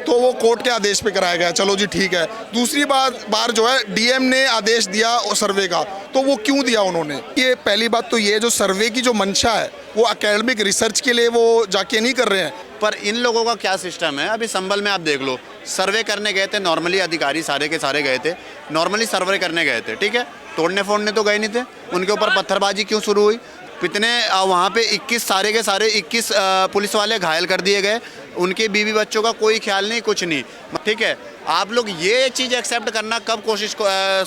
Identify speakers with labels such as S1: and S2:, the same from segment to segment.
S1: तो वो कोर्ट के आदेश पे कराया गया, चलो जी ठीक है। दूसरी बार जो है डीएम ने आदेश दिया सर्वे का, तो वो क्यों दिया उन्होंने? ये पहली बात तो ये जो सर्वे की जो मंशा है वो एकेडमिक रिसर्च के लिए वो जाके नहीं कर रहे हैं।
S2: पर इन लोगों का क्या सिस्टम है, अभी संभल में आप देख लो, सर्वे करने गए थे, नॉर्मली अधिकारी सारे के सारे गए थे, नॉर्मली सर्वे करने गए थे, ठीक है, तोड़ने फोड़ने तो गए नहीं थे। उनके ऊपर पत्थरबाजी क्यों शुरू हुई? कितने वहाँ पे 21 सारे के सारे 21 पुलिस वाले घायल कर दिए गए, उनके बीवी बच्चों का कोई ख्याल नहीं, कुछ नहीं, ठीक है। आप लोग ये चीज़ एक्सेप्ट करना कब कोशिश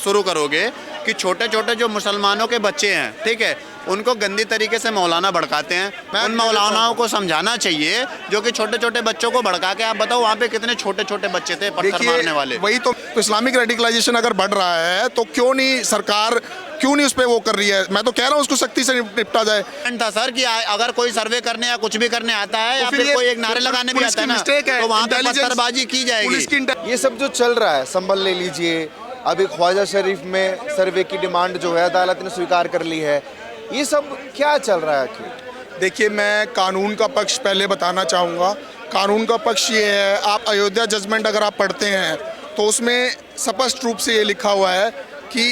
S2: शुरू करोगे कि छोटे छोटे जो मुसलमानों के बच्चे हैं, ठीक है, उनको गंदी तरीके से मौलाना भड़काते हैं। उन मौलानाओं को समझाना चाहिए जो कि छोटे छोटे बच्चों को भड़का के, आप बताओ वहाँ पे कितने छोटे छोटे बच्चे थे पत्थर मारने वाले।
S1: वही तो इस्लामिक रेडिकलाइजेशन अगर बढ़ रहा है तो क्यों नहीं सरकार क्यों नहीं उस पर वो कर रही है? मैं तो कह रहा हूँ उसको सख्ती से निपटा जाए।
S2: था सर कि अगर कोई सर्वे करने या कुछ भी करने आता है या फिर कोई एक नारे लगाने भी आता है ना, तो वहाँ पे पत्थरबाजी की जाएगी।
S3: ये सब जो चल रहा है, संभल ले लीजिए, अभी ख्वाजा शरीफ में सर्वे की डिमांड जो है अदालत ने स्वीकार कर ली है, ये सब क्या चल रहा है?
S1: देखिए, मैं कानून का पक्ष पहले बताना चाहूँगा। कानून का पक्ष ये है, आप अयोध्या जजमेंट अगर आप पढ़ते हैं तो उसमें स्पष्ट रूप से ये लिखा हुआ है कि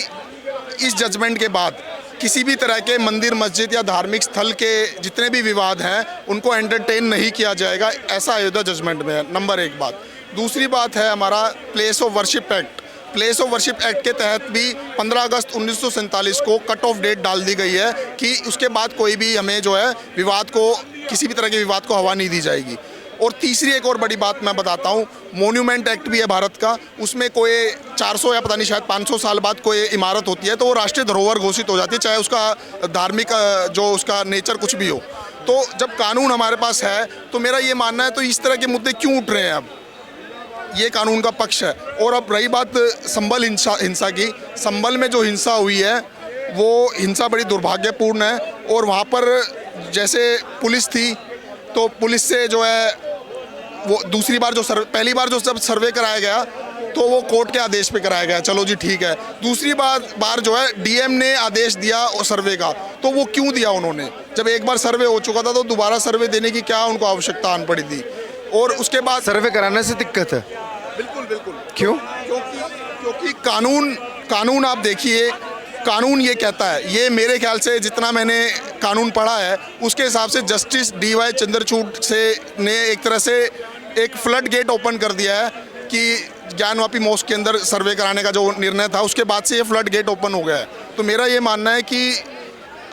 S1: इस जजमेंट के बाद किसी भी तरह के मंदिर, मस्जिद या धार्मिक स्थल के जितने भी विवाद हैं उनको एंटरटेन नहीं किया जाएगा, ऐसा अयोध्या जजमेंट में है। नंबर एक बात। दूसरी बात है हमारा place of worship act. Place of worship act के तहत भी 15 अगस्त 1947 को कट ऑफ डेट डाल दी गई है कि उसके बाद कोई भी हमें जो है विवाद को, किसी भी तरह के विवाद को हवा नहीं दी जाएगी। और तीसरी एक और बड़ी बात मैं बताता हूँ, मोन्यूमेंट एक्ट भी है भारत का, उसमें कोई 400 या पता नहीं शायद 500 साल बाद कोई इमारत होती है तो वो राष्ट्रीय धरोहर घोषित हो जाती है, चाहे उसका धार्मिक जो उसका नेचर कुछ भी हो। तो जब कानून हमारे पास है तो मेरा ये मानना है, तो इस तरह के मुद्दे क्यों उठ रहे हैं? अब ये कानून का पक्ष है। और अब रही बात संभल हिंसा की, संभल में जो हिंसा हुई है वो हिंसा बड़ी दुर्भाग्यपूर्ण है। और वहाँ पर जैसे पुलिस थी तो पुलिस से जो है वो दूसरी बार जो पहली बार जो जब सर्वे कराया गया तो वो कोर्ट के आदेश पे कराया गया, चलो जी ठीक है। दूसरी बार जो है डीएम ने आदेश दिया सर्वे का, तो वो क्यों दिया उन्होंने? जब एक बार सर्वे हो चुका था तो दोबारा सर्वे देने की क्या उनको आवश्यकता आन पड़ी थी? और उसके बाद
S3: सर्वे कराने से दिक्कत है?
S1: बिल्कुल बिल्कुल।
S3: क्यों?
S1: क्योंकि कानून आप देखिए, कानून ये कहता है, ये मेरे ख्याल से जितना मैंने कानून पढ़ा है उसके हिसाब से जस्टिस DY चंद्रचूड़ ने एक तरह से एक फ्लड गेट ओपन कर दिया है कि ज्ञानवापी मॉस्क के अंदर सर्वे कराने का जो निर्णय था उसके बाद से ये फ्लड गेट ओपन हो गया है। तो मेरा ये मानना है कि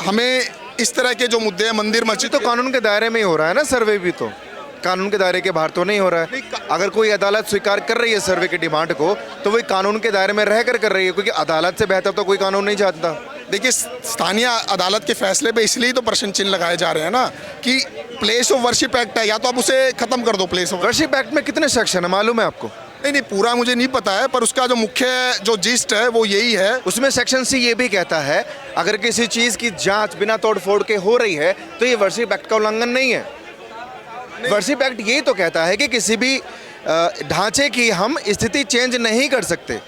S1: हमें इस तरह के जो मुद्दे हैं, मंदिर मस्जिद,
S3: तो कानून के दायरे में ही हो रहा है ना सर्वे भी, तो कानून के दायरे के बाहर तो नहीं हो रहा है। अगर कोई अदालत स्वीकार कर रही है सर्वे की डिमांड को तो वही कानून के दायरे में रहकर कर रही है, क्योंकि अदालत से बेहतर तो कोई कानून नहीं चाहता।
S1: देखिए, स्थानीय अदालत के फैसले पे इसलिए तो प्रश्न चिन्ह लगाए जा रहे हैं ना कि प्लेस ऑफ वर्शिप एक्ट है, या तो आप उसे खत्म कर दो। प्लेस ऑफ
S3: वर्शिप एक्ट में कितने सेक्शन है मालूम है आपको?
S1: नहीं, पूरा मुझे नहीं पता है, पर उसका जो मुख्य जो जिस्ट है वो यही है।
S3: उसमें सेक्शन C ये भी कहता है अगर किसी चीज़ की जांच बिना तोड़ फोड़ के हो रही है तो ये वर्शिप एक्ट का उल्लंघन नहीं है। वर्शिप एक्ट यही तो कहता है कि किसी भी ढांचे की हम स्थिति चेंज नहीं कर सकते,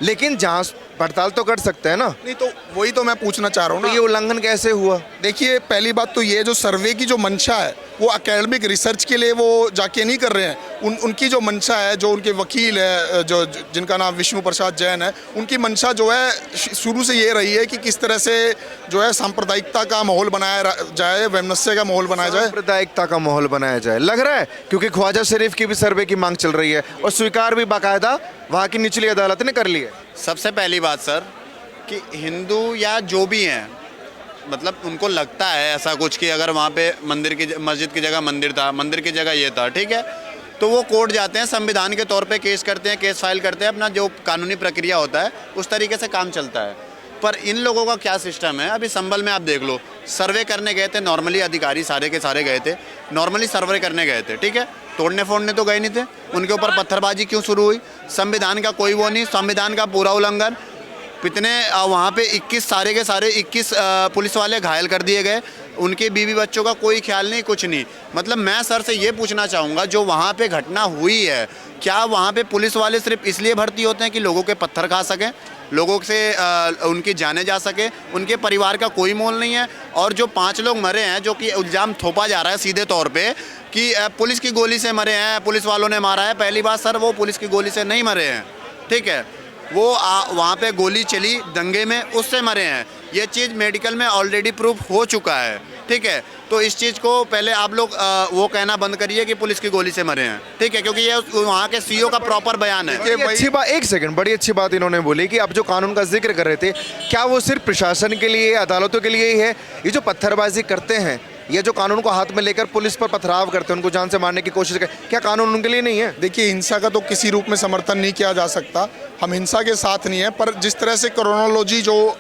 S3: लेकिन जांच पड़ताल तो कर सकते हैं ना।
S1: नहीं, तो वही तो मैं पूछना चाह रहा हूँ
S3: ना,
S1: तो
S3: ये उल्लंघन कैसे हुआ?
S1: देखिए, पहली बात तो ये जो सर्वे की जो मंशा है वो एकेडमिक रिसर्च के लिए वो जाके नहीं कर रहे हैं। उनकी जो मंशा है, जो उनके वकील है जो जिनका नाम विष्णु प्रसाद जैन है, उनकी मंशा जो है शुरू से ये रही है कि किस तरह से जो है सांप्रदायिकता का माहौल बनाया जाए, वैमनस्य का माहौल बनाया जाए,
S3: सांप्रदायिकता का माहौल बनाया जाए। लग रहा है क्योंकि ख्वाजा शरीफ की भी सर्वे की मांग चल रही है और स्वीकार भी बाकायदा वहाँ की निचली अदालत ने कर ली है।
S2: सबसे पहली बात सर कि हिंदू या जो भी हैं, मतलब उनको लगता है ऐसा कुछ कि अगर वहाँ पे मस्जिद की जगह मंदिर था, मंदिर की जगह ये था, ठीक है, तो वो कोर्ट जाते हैं, संविधान के तौर पे केस करते हैं, केस फाइल करते हैं, अपना जो कानूनी प्रक्रिया होता है उस तरीके से काम चलता है। पर इन लोगों का क्या सिस्टम है, अभी संभल में आप देख लो, सर्वे करने गए थे, नॉर्मली अधिकारी सारे के सारे गए थे, नॉर्मली सर्वे करने गए थे, ठीक है, तोड़ने फोड़ने तो गए नहीं थे। उनके ऊपर पत्थरबाजी क्यों शुरू हुई? संविधान का कोई वो नहीं, संविधान का पूरा उल्लंघन। कितने वहाँ पे 21 सारे के सारे 21 पुलिस वाले घायल कर दिए गए, उनके बीवी बच्चों का कोई ख्याल नहीं, कुछ नहीं। मतलब मैं सर से ये पूछना चाहूँगा, जो वहाँ पे घटना हुई है, क्या वहाँ पे पुलिस वाले सिर्फ इसलिए भर्ती होते हैं कि लोगों के पत्थर खा सकें, लोगों से उनकी जाने जा सके, उनके परिवार का कोई मोल नहीं है? और जो 5 लोग मरे हैं, जो कि इल्ज़ाम थोपा जा रहा है सीधे तौर पे कि पुलिस की गोली से मरे हैं, पुलिस वालों ने मारा है, पहली बात सर वो पुलिस की गोली से नहीं मरे हैं, ठीक है, वो वहाँ पे गोली चली दंगे में, उससे मरे हैं। ये चीज़ मेडिकल में ऑलरेडी प्रूफ हो चुका है, ठीक है। तो इस चीज़ को पहले आप लोग वो कहना बंद करिए कि पुलिस की गोली से मरे हैं, ठीक है, क्योंकि ये वहाँ के सीईओ का प्रॉपर बयान है।
S3: बड़ी अच्छी बात, एक सेकंड, बड़ी अच्छी बात इन्होंने बोली कि आप जो कानून का जिक्र कर रहे थे, क्या वो सिर्फ प्रशासन के लिए, अदालतों के लिए ही है? ये जो पत्थरबाजी करते हैं, ये जो कानून को हाथ में लेकर पुलिस पर पथराव करते हैं, उनको जान से मारने की कोशिश करते, क्या कानून उनके लिए नहीं है?
S1: देखिए, हिंसा का तो किसी रूप में समर्थन नहीं किया जा सकता, हम हिंसा के साथ नहीं है, पर जिस तरह से क्रोनोलॉजी जो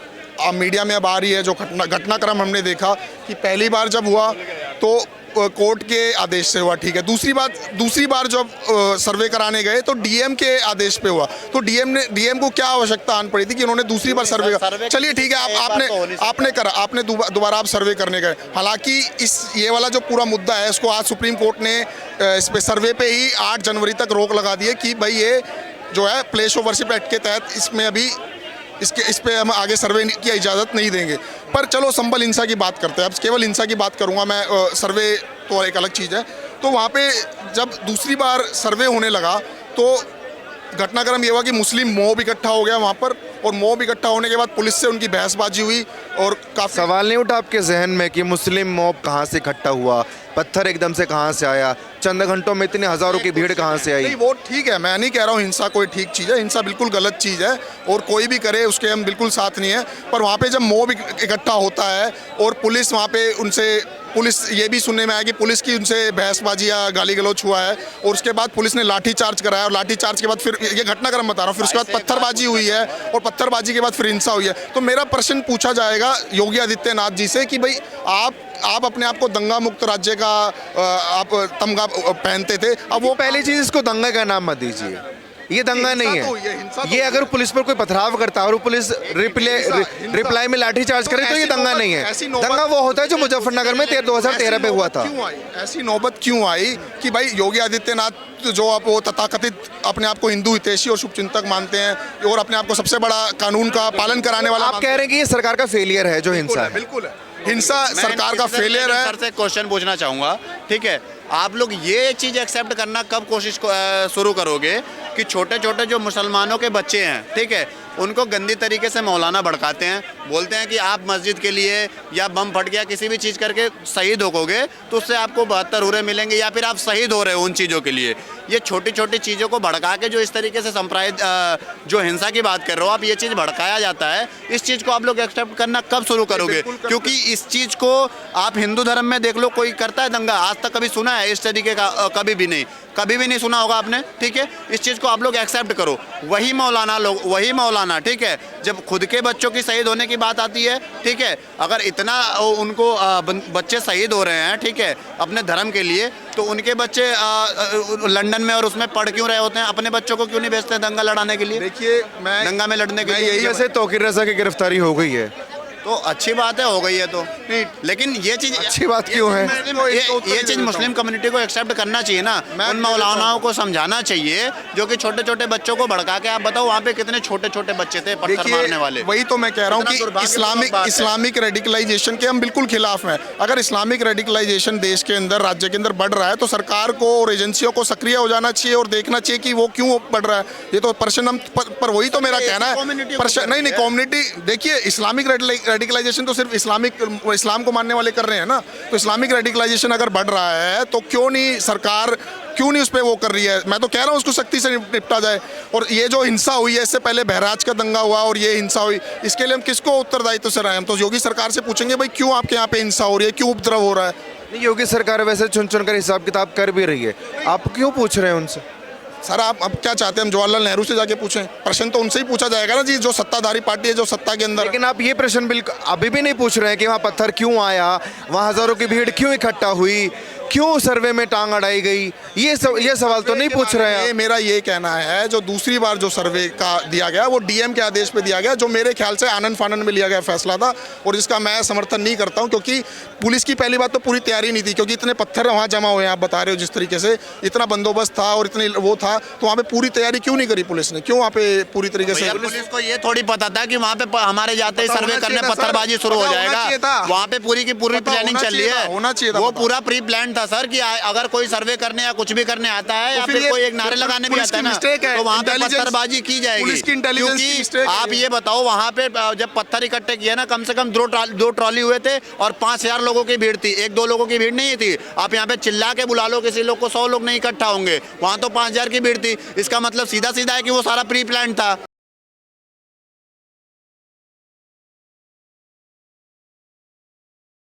S1: मीडिया में अब आ रही है, जो घटनाक्रम हमने देखा कि पहली बार जब हुआ तो कोर्ट के आदेश से हुआ, ठीक है। दूसरी बार जब सर्वे कराने गए तो डीएम के आदेश पे हुआ, तो डीएम को क्या आवश्यकता आन पड़ी थी कि उन्होंने दूसरी बार सर्वे चलिए ठीक है, आपने दोबारा आप सर्वे करने गए। हालांकि ये वाला जो पूरा मुद्दा है, इसको आज सुप्रीम कोर्ट ने इस पे सर्वे पे ही 8 जनवरी तक रोक लगा दी है कि भाई ये जो है प्लेस ऑफ वर्शिप एक्ट के तहत इसमें अभी इस पे हम आगे सर्वे की इजाज़त नहीं देंगे। पर चलो संभल हिंसा की बात करते हैं, अब केवल हिंसा की बात करूंगा मैं, सर्वे तो एक अलग चीज़ है। तो वहाँ पे जब दूसरी बार सर्वे होने लगा तो घटनाक्रम ये हुआ कि मुस्लिम मॉब इकट्ठा हो गया वहाँ पर, और मॉब इकट्ठा होने के बाद पुलिस से उनकी बहसबाजी हुई और काफ़ी
S3: सवाल नहीं उठा आपके जहन में कि मुस्लिम मॉब कहाँ से इकट्ठा हुआ, पत्थर एकदम से कहाँ से आया, चंद घंटों में इतने हज़ारों की भीड़ कहाँ से आई?
S1: नहीं, वो ठीक है, मैं नहीं कह रहा हूँ हिंसा कोई ठीक चीज़ है, हिंसा बिल्कुल गलत चीज़ है और कोई भी करे उसके हम बिल्कुल साथ नहीं है। पर वहाँ पे जब मॉब इकट्ठा होता है और पुलिस वहाँ पे पुलिस ये भी सुनने में आया कि पुलिस की उनसे बहसबाजी या गाली गलौच हुआ है, और उसके बाद पुलिस ने लाठीचार्ज कराया, और लाठीचार्ज के बाद फिर ये घटनाक्रम बता रहा हूँ, फिर उसके बाद पत्थरबाजी हुई है, और पत्थरबाजी के बाद फिर हिंसा हुई है। तो मेरा प्रश्न पूछा जाएगा योगी आदित्यनाथ जी से कि भाई आप अपने आप को दंगा मुक्त राज्य का आप तमगा पहनते थे, अब वो
S3: पहली चीज़, इसको दंगा का नाम मत दीजिए, ये दंगा नहीं है। ये अगर पुलिस पर कोई पथराव करता है और पुलिस रिप्लाई में लाठी चार्ज करे तो ये दंगा नहीं है। दंगा वो होता है जो मुजफ्फरनगर में 2013 पे हुआ था।
S1: ऐसी नौबत क्यों आई कि भाई योगी आदित्यनाथ जो आप वो तथाकथित अपने आप को हिंदू हितैषी और शुभचिंतक मानते हैं और अपने आप को सबसे बड़ा कानून का पालन कराने वाला,
S3: आप कह रहे हैं कि ये सरकार का फेलियर है जो हिंसा है?
S1: बिल्कुल है, हिंसा सरकार का फेलियर है।
S2: सर से क्वेश्चन पूछना चाहूँगा, ठीक है, आप लोग ये चीज़ एक्सेप्ट करना कब कोशिश शुरू करोगे कि छोटे छोटे जो मुसलमानों के बच्चे हैं, ठीक है, उनको गंदी तरीके से मौलाना भड़काते हैं, बोलते हैं कि आप मस्जिद के लिए या बम फट गया किसी भी चीज़ करके शहीद होगे तो उससे आपको 72 हुर्रे मिलेंगे, या फिर आप शहीद हो रहे हो उन चीज़ों के लिए। ये छोटी छोटी चीज़ों को भड़का के जो इस तरीके से जो हिंसा की बात कर रहे हो आप, ये चीज़ भड़काया जाता है, इस चीज़ को आप लोग एक्सेप्ट करना कब शुरू करोगे? क्योंकि इस चीज़ को आप हिंदू धर्म में देख लो, कोई करता है दंगा आज तक कभी सुना है इस तरीके का? कभी भी नहीं सुना होगा आपने, ठीक है। इस चीज़ को आप लोग एक्सेप्ट करो। वही मौलाना, ठीक है, जब खुद के बच्चों की शहीद होने की बात आती है, ठीक है, अगर इतना उनको बच्चे शहीद हो रहे हैं, ठीक है, अपने धर्म के लिए, तो उनके बच्चे लंदन में और उसमें पढ़ क्यों रहे होते हैं? अपने बच्चों को क्यों नहीं भेजते दंगा लड़ाने के लिए?
S1: देखिए, मैं
S2: दंगा में लड़ने के लिए
S3: यही से तौकीर रज़ा की गिरफ्तारी हो गई है,
S2: तो अच्छी बात है, हो गई है तो नहीं, लेकिन ये चीज़
S3: अच्छी बात क्यों है?
S2: ये चीज़ मुस्लिम कम्युनिटी को एक्सेप्ट करना चाहिए ना, उन मौलानाओं को समझाना चाहिए जो कि छोटे छोटे बच्चों को भड़का के, आप बताओ वहाँ पे कितने छोटे छोटे बच्चे थे पत्थर मारने वाले।
S1: वही तो मैं कह रहा हूँ कि इस्लामिक रेडिकलाइजेशन के हम बिल्कुल खिलाफ हैं। अगर इस्लामिक रेडिकलाइजेशन देश के अंदर, राज्य के अंदर बढ़ रहा है तो सरकार को और एजेंसियों को सक्रिय हो जाना चाहिए और देखना चाहिए कि वो क्यों बढ़ रहा है। ये तो प्रश्न हम पर वही तो मेरा कहना है प्रश्न नहीं, कम्युनिटी, देखिए इस्लामिक रेडिकलाइजेशन तो सिर्फ इस्लाम को मानने वाले कर रहे हैं ना, तो इस्लामिक रेडिकलाइजेशन अगर बढ़ रहा है तो सरकार क्यों नहीं उस पर वो कर रही है? मैं तो कह रहा हूँ उसको सख्ती से निपटा जाए। और ये जो हिंसा हुई है, इससे पहले बहराज का दंगा हुआ और ये हिंसा हुई, इसके लिए हम किसको उत्तरदायित्व से रहे? हम तो योगी सरकार से पूछेंगे भाई क्यों आपके यहाँ पे हिंसा हो रही है, क्यों उपद्रव हो रहा है?
S3: योगी सरकार वैसे चुन कर हिसाब किताब कर भी रही है, आप क्यों पूछ रहे हैं उनसे?
S1: सर आप अब क्या चाहते हैं, हम जवाहरलाल नेहरू से जाके पूछें? प्रश्न तो उनसे ही पूछा जाएगा ना जी, जो सत्ताधारी पार्टी है, जो सत्ता के अंदर।
S3: लेकिन आप ये प्रश्न बिल्कुल अभी भी नहीं पूछ रहे हैं कि वहाँ पत्थर क्यों आया, वहाँ हज़ारों की भीड़ क्यों इकट्ठा हुई, क्यों सर्वे में टांग अड़ाई गई, ये सवाल तो नहीं पूछ रहे हैं
S1: ये
S3: आप।
S1: मेरा ये कहना है, जो दूसरी बार जो सर्वे का दिया गया वो डीएम के आदेश पे दिया गया, जो मेरे ख्याल से आनंद फानन में लिया गया फैसला था, और जिसका मैं समर्थन नहीं करता हूं, क्योंकि पुलिस की पहली बात तो पूरी तैयारी नहीं थी, क्योंकि इतने पत्थर वहाँ जमा हुए हैं, आप बता रहे हो जिस तरीके से, इतना बंदोबस्त था और इतनी वो था, तो वहाँ पे पूरी तैयारी क्यों नहीं करी पुलिस ने, क्यों वहाँ पे पूरी तरीके से?
S2: भैया, पुलिस को ये थोड़ी पता था कि वहाँ पे हमारे जाते ही
S1: पता
S2: सर्वे
S1: होना
S2: करने
S1: चाहिए था,
S2: पत्थरबाजी
S1: सर।
S2: शुरू हो
S1: पता होना
S2: जाएगा।
S1: चाहिए था।
S2: वहाँ पे पूरी की पूरी
S1: पता
S2: प्लानिंग
S1: होना
S2: चल रही
S1: चाहिए था,
S2: है,
S1: होना चाहिए था
S2: वो
S1: पता।
S2: पूरा प्री प्लान था सर, कि अगर कोई सर्वे करने या कुछ भी करने आता है या
S1: तो
S2: फिर
S1: ये
S2: कोई एक नारे लगाने भी
S1: पुलिस
S2: आता है
S1: की
S2: ना,
S1: mistake है,
S2: तो वहाँ पे
S1: intelligence-
S2: पत्थरबाजी की जाएगी।
S1: पुलिस की intelligence की mistake
S2: क्योंकि
S1: है
S2: आप
S1: ये।
S2: ये बताओ, वहाँ पे जब पत्थर इकट्ठे किए ना, कम से कम दो ट्रॉली हुए थे और 5000 लोगों की भीड़ थी, 1-2 लोगों की भीड़ नहीं थी। आप यहाँ पे चिल्ला के बुला लो किसी लोग को, 100 लोग नहीं इकट्ठा होंगे, वहाँ तो 5000 की भीड़ थी। इसका मतलब सीधा सीधा है कि वो सारा प्री प्लान था।